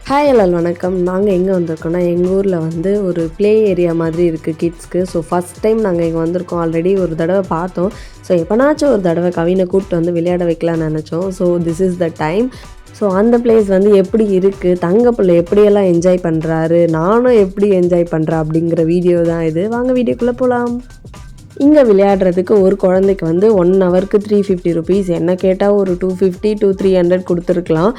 Hi எல்லால் வணக்கம். நாங்கள் எங்கே வந்திருக்கோன்னா எங்கள் ஊரில் வந்து ஒரு ப்ளே ஏரியா மாதிரி இருக்குது கிட்ஸ்க்கு. ஸோ ஃபஸ்ட் டைம் நாங்கள் இங்கே வந்திருக்கோம். ஆல்ரெடி ஒரு தடவை பார்த்தோம். ஸோ எப்போனாச்சும் ஒரு தடவை கவினை கூப்பிட்டு வந்து விளையாட வைக்கலான்னு நினச்சோம். So this is the time. So அந்த பிளேஸ் வந்து எப்படி இருக்குது, தங்க பிள்ளை எப்படியெல்லாம் என்ஜாய் பண்ணுறாரு, நானும் எப்படி என்ஜாய் பண்ணுறேன் அப்படிங்கிற வீடியோ தான் இது. வாங்க வீடியோக்குள்ளே போகலாம். இங்கே விளையாடுறதுக்கு ஒரு குழந்தைக்கு வந்து 1 ஹவருக்கு 350 ருபீஸ். என்ன கேட்டால் ஒரு 250 to 300 கொடுத்துருக்கலாம்.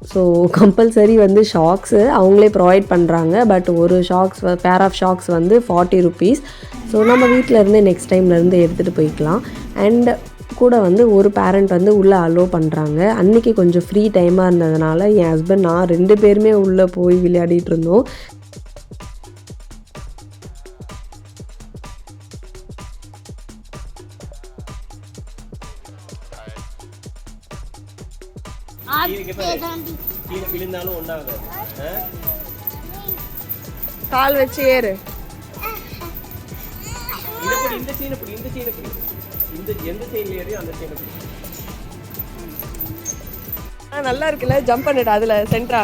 ஸோ கம்பல்சரி வந்து ஷாக்ஸு அவங்களே ப்ரொவைட் பண்ணுறாங்க. பட் ஒரு ஷாக்ஸ் பேர் ஆஃப் ஷாக்ஸ் வந்து 40 ருபீஸ். ஸோ நம்ம வீட்டிலேருந்து நெக்ஸ்ட் டைம்லேருந்து எடுத்துகிட்டு போய்க்கலாம். அண்ட் கூட வந்து ஒரு பேரண்ட் வந்து உள்ளே அலோவ் பண்ணுறாங்க. அன்றைக்கி கொஞ்சம் ஃப்ரீ டைமாக இருந்ததுனால என் ஹஸ்பண்ட் நான் 2 பேருமே உள்ளே போய் விளையாடிட்டு இருந்தோம். கால் வச்சு ஏறு. நல்லா இருக்குல்ல, ஜம்ப் பண்ணிட்டு அதுல சென்ட்ரா.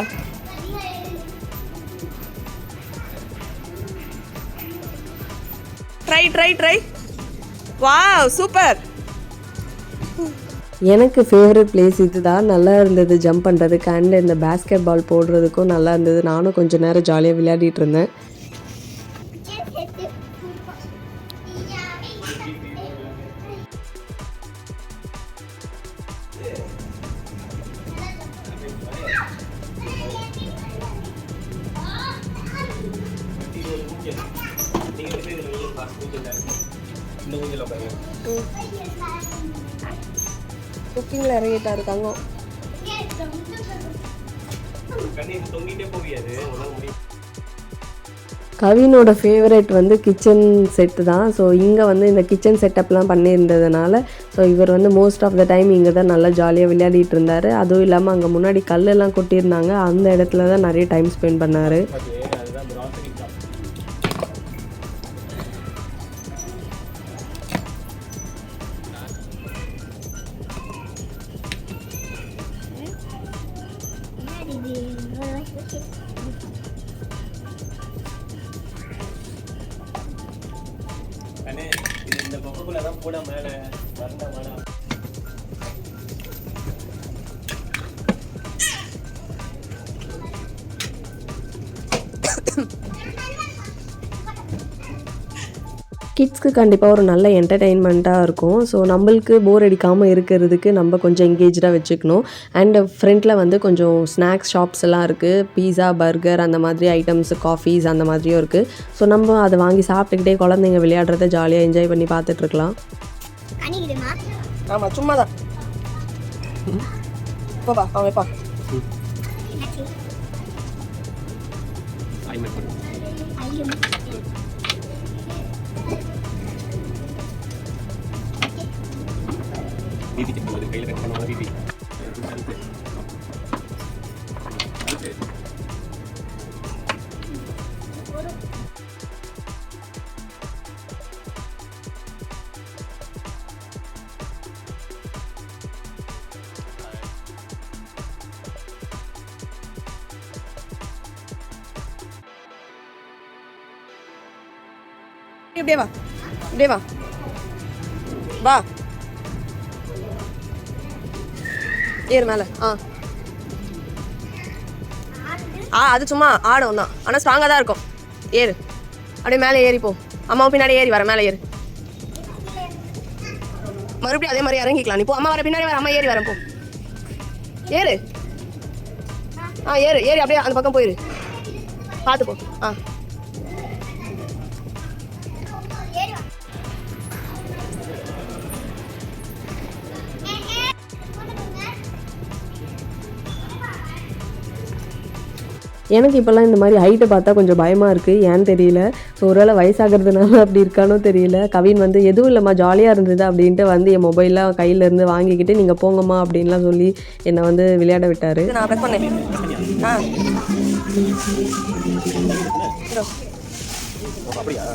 Try try try. Wow super. எனக்கு ஃபேவரட் பிளேஸ் இது தான். நல்லா இருந்தது ஜம்ப் பண்ணுறதுக்கு. அண்ட் இந்த பேஸ்கெட் பால் போடுறதுக்கும் நல்லா இருந்தது. நானும் கொஞ்சம் நேரம் ஜாலியாக விளையாடிட்டு இருந்தேன். குக்கிங்கில் இறங்கிட்டாரு தங்கம். கவினோட ஃபேவரட் வந்து கிச்சன் செட்டு தான். ஸோ இங்கே வந்து இந்த கிச்சன் செட்டப்லாம் பண்ணியிருந்ததுனால ஸோ இவர் வந்து மோஸ்ட் ஆஃப் த டைம் இங்கே தான் நல்லா ஜாலியாக விளையாடிட்டு இருந்தார். அதுவும் இல்லாமல் அங்கே முன்னாடி கல்லெல்லாம் கொட்டியிருந்தாங்க, அந்த இடத்துல தான் நிறைய டைம் ஸ்பெண்ட் பண்ணார். இந்த பொக்குள்ள தான் போட மேலே வரണ്ട மேலே. கிட்ஸ்க்கு கண்டிப்பாக ஒரு நல்ல என்டர்டெயின்மெண்ட்டாக இருக்கும். ஸோ நம்மளுக்கு போர் அடிக்காமல் இருக்கிறதுக்கு நம்ம கொஞ்சம் என்கேஜாக வச்சுக்கணும். அண்ட் ஃப்ரண்ட்டில் வந்து கொஞ்சம் ஸ்நாக்ஸ் ஷாப்ஸ் எல்லாம் இருக்குது. பீஸா, பர்கர் அந்த மாதிரி ஐட்டம்ஸ், காஃபீஸ் அந்த மாதிரியும் இருக்குது. ஸோ நம்ம அதை வாங்கி சாப்பிட்டுக்கிட்டே குழந்தைங்க விளையாடுறத ஜாலியாக என்ஜாய் பண்ணி பார்த்துட்ருக்கலாம். ஆமாம் சும்மா தான். போப்பா அவன் வைப்பா. வீதிக்கு போகுது கையில் கட் பண்ணுவோம். வீதி இப்படியே வா, இப்படியே வா வா. ஏறு மேலே. அது சும்மா ஆடும் தான், ஆனால் ஸ்ட்ராங்காக தான் இருக்கும். ஏறு அப்படியே மேலே ஏறிப்போ. அம்மாவும் பின்னாடி ஏறி வர, மேலே ஏறு. மறுபடியும் அதே மாதிரி இறங்கிக்கலாம். நீ போ, அம்மா வர பின்னாடி வர, அம்மா ஏறி வரேன் போ. ஏறு. ஏறு ஏறி அப்படியே அந்த பக்கம் போயிரு. பார்த்து போ. எனக்கு இப்போல்லாம் இந்த மாதிரி ஹைட்டை பார்த்தா கொஞ்சம் பயமாக இருக்குது, ஏன்னு தெரியல. ஸோ ஒருவேளை வயசாகிறதுனால அப்படி இருக்கானோ தெரியல. கவின் வந்து எதுவும் இல்லைம்மா ஜாலியாக இருந்தது அப்படின்ட்டு வந்து என் மொபைல்லாம் கையிலேருந்து வாங்கிக்கிட்டு நீங்கள் போங்கம்மா அப்படின்லாம் சொல்லி என்னை வந்து விளையாட விட்டார். நான் ப்ரெஸ் பண்ணேன். அப்படியா?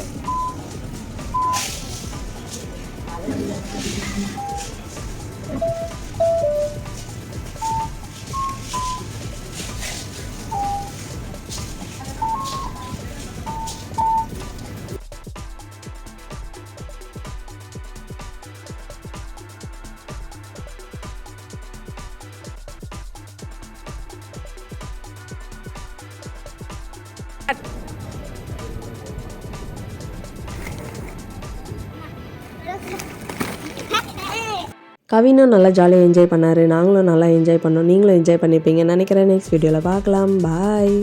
கவினும் நல்லா ஜாலியாக என்ஜாய் பண்ணார், நாங்களும் நல்லா என்ஜாய் பண்ணோம். நீங்களும் என்ஜாய் பண்ணியிருப்பீங்கன்னு நினைக்கிறேன். நெக்ஸ்ட் வீடியோவில் பார்க்கலாம். பாய்.